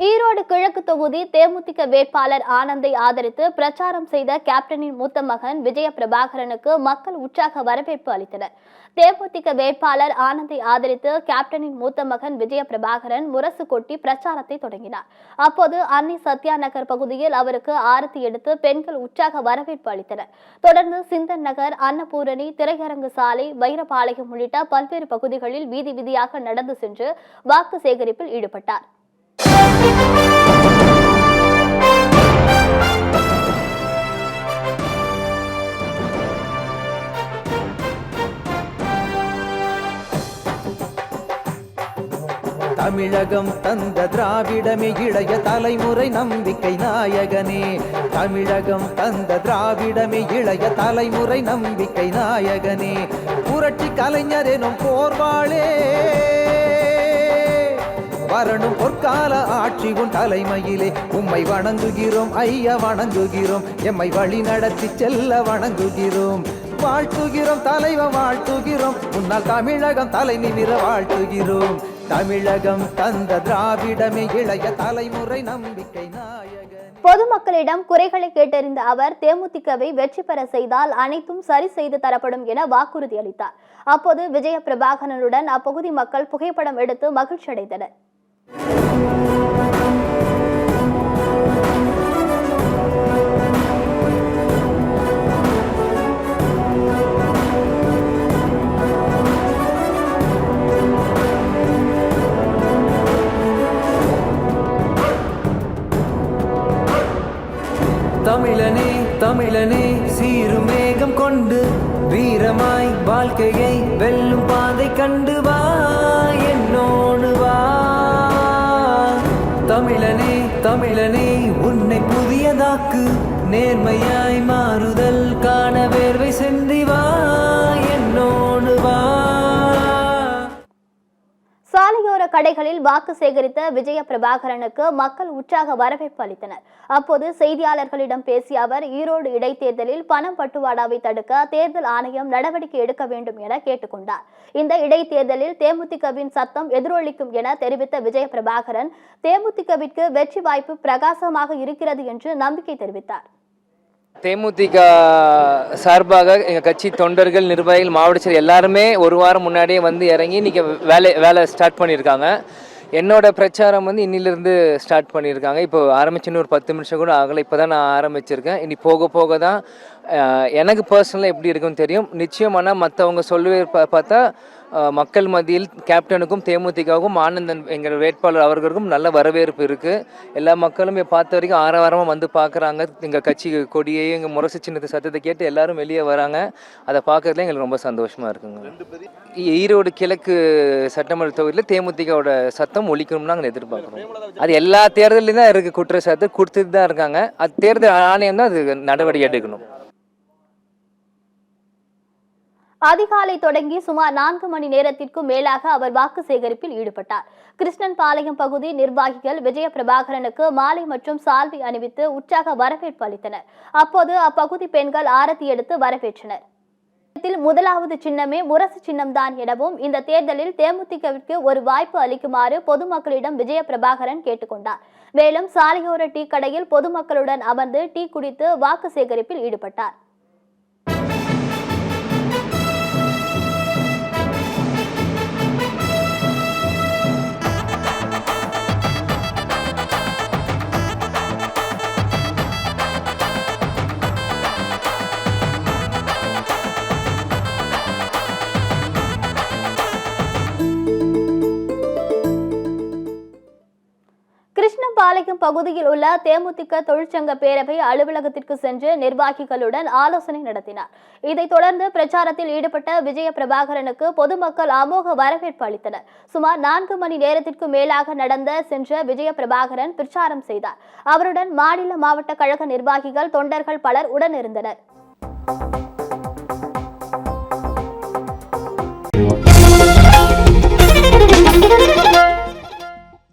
ஈரோடு கிழக்கு தொகுதி தேமுதிக வேட்பாளர் ஆனந்தை ஆதரித்து பிரச்சாரம் செய்த கேப்டனின் மூத்த மகன் விஜய பிரபாகரனுக்கு மக்கள் உற்சாக வரவேற்பு அளித்தனர். தேமுதிக வேட்பாளர் ஆனந்தை ஆதரித்து கேப்டனின் மூத்த மகன் விஜய பிரபாகரன் முரசு கொட்டி பிரச்சாரத்தை தொடங்கினார். அப்போது அன்னை சத்யா நகர் பகுதியில் அவருக்கு ஆரத்தி எடுத்து பெண்கள் உற்சாக வரவேற்பு அளித்தனர். தொடர்ந்து சிந்தன் நகர், அன்னபூரணி, திரையரங்கு சாலை, வைரபாளையம் உள்ளிட்ட பல்வேறு பகுதிகளில் வீதி வீதியாக நடந்து சென்று வாக்கு சேகரிப்பில் ஈடுபட்டார். தமிழகம் தந்த திராவிடமே இளைய தலைமுறை நம்பிக்கை நாயகனே. தமிழகம் தந்த திராவிடமே இளைய தலைமுறை நம்பிக்கை நாயகனே. புரட்சி கலைஞர் எனும் போர்வாளே, வரணும் பொற்கால ஆட்சி உன் தலைமையிலே. உம்மை வணங்குகிறோம் ஐயா, வணங்குகிறோம். எம்மை வழி நடத்தி செல்ல வணங்குகிறோம். வாழ்த்துகிறோம் தலைவன், வாழ்த்துகிறோம். முன்னால் தமிழகம் தலை நிமிர வாழ்த்துகிறோம். தமிழகம் தந்த திராவிடமே இளைய தலைமுறை நம்பிக்கை நாயகன். பொதுமக்களிடம் குறைகளை கேட்டறிந்த அவர் தேமுதிகவை வெற்றி பெற செய்தால் அனைத்தும் சரி செய்து தரப்படும் என வாக்குறுதி அளித்தார். அப்போது விஜய பிரபாகரனுடன் அப்பகுதி மக்கள் புகைப்படம் எடுத்து மகிழ்ச்சி அடைந்தனர். தமிழனே தமிழனே சீரும் மேகம் கொண்டு வீரமாய் வாழ்க்கையை வெல்லும் பாதை கண்டு வா, என்னோடு வா. தமிழனே தமிழனே உன்னை புதியதாக்கு, நேர்மையாய் மாறுதல் காண வேர்வை சென்றி வா, என்னோடு வா. சாலையோர கடைகளில் வாக்கு சேகரித்த விஜய பிரபாகரனுக்கு மக்கள் உற்சாக வரவேற்பு அளித்தனர். அப்போது செய்தியாளர்களிடம் பேசிய அவர், ஈரோடு இடைத்தேர்தலில் பணம் பட்டுவாடாவை தடுக்க தேர்தல் ஆணையம் நடவடிக்கை எடுக்க வேண்டும் என கேட்டுக்கொண்டார். இந்த இடைத்தேர்தலில் தேமுதிகவின் சத்தம் எதிரொலிக்கும் என தெரிவித்த விஜய பிரபாகரன், தேமுதிகவிற்கு வெற்றி வாய்ப்பு பிரகாசமாக இருக்கிறது என்று நம்பிக்கை தெரிவித்தார். தேமுதிக சார்பாக எங்கள் கட்சி தொண்டர்கள், நிர்வாகிகள், மாவட்ட செயலர் எல்லாருமே ஒரு வாரம் முன்னாடியே வந்து இறங்கி இன்றைக்கி வேலை ஸ்டார்ட் பண்ணியிருக்காங்க. என்னோட பிரச்சாரம் வந்து இன்னிலிருந்து ஸ்டார்ட் பண்ணியிருக்காங்க. இப்போ ஆரம்பிச்சுன்னு ஒரு 10 நிமிஷம் கூட ஆகலை. இப்போ தான் நான் ஆரம்பிச்சிருக்கேன். இனி போக போக தான் எனக்கு பர்சனலாக எப்படி இருக்குன்னு தெரியும். நிச்சயமான மற்றவங்க சொல்லுவே பார்த்தா மக்கள் மத்தியில் கேப்டனுக்கும் தேமுதிகவும் ஆனந்தன் எங்கள் வேட்பாளர் அவர்களுக்கும் நல்ல வரவேற்பு இருக்குது. எல்லா மக்களும் பார்த்த வரைக்கும் ஆரவாரமாக வந்து பார்க்குறாங்க. எங்கள் கட்சி கொடியை, எங்கள் முரசு சின்னத்து சத்தத்தை கேட்டு எல்லாரும் வெளியே வராங்க. அதை பார்க்கறதுல எங்களுக்கு ரொம்ப சந்தோஷமாக இருக்குங்க. ஈரோடு கிழக்கு சட்டமன்ற தொகுதியில் தேமுதிகவோட சத்தம் ஒழிக்கணும்னு நாங்கள் எதிர்பார்க்குறோம். அது எல்லா தேர்தலையும் தான் இருக்குது. குற்றச்சாட்டு கொடுத்துட்டு தான் இருக்காங்க. அது தேர்தல் ஆணையம் தான் அது நடவடிக்கை எடுக்கணும். அதிகாலை தொடங்கி சுமார் 4 மணி நேரத்திற்கும் மேலாக அவர் வாக்கு சேகரிப்பில் ஈடுபட்டார். கிருஷ்ணன் பாளையம் பகுதி நிர்வாகிகள் விஜய பிரபாகரனுக்கு மாலை மற்றும் சால்வை அணிவித்து உற்சாக வரவேற்பு அளித்தனர். அப்போது அப்பகுதி பெண்கள் ஆரத்தி எடுத்து வரவேற்றனர். முதலாவது சின்னமே முரசு சின்னம்தான் எனவும் இந்த தேர்தலில் தேமுதிகவிற்கு ஒரு வாய்ப்பு அளிக்குமாறு பொதுமக்களிடம் விஜய பிரபாகரன் கேட்டுக்கொண்டார். மேலும் சாலையோர டீ கடையில் பொதுமக்களுடன் அமர்ந்து டீ குடித்து வாக்கு சேகரிப்பில் ஈடுபட்டார். கிருஷ்ணபாளையம் பகுதியில் உள்ள தேமுதிக தொழிற்சங்க பேரவை அலுவலகத்திற்கு சென்று நிர்வாகிகளுடன் ஆலோசனை நடத்தினார். இதைத் தொடர்ந்து பிரச்சாரத்தில் ஈடுபட்ட விஜய பிரபாகரனுக்கு பொதுமக்கள் அமோக வரவேற்பு அளித்தனர். சுமார் 4 மணி நேரத்திற்கு மேலாக சென்ற விஜய பிரபாகரன் பிரச்சாரம் செய்தார். அவருடன் மாநில, மாவட்ட கழக நிர்வாகிகள், தொண்டர்கள் பலர் உடனிருந்தனர்.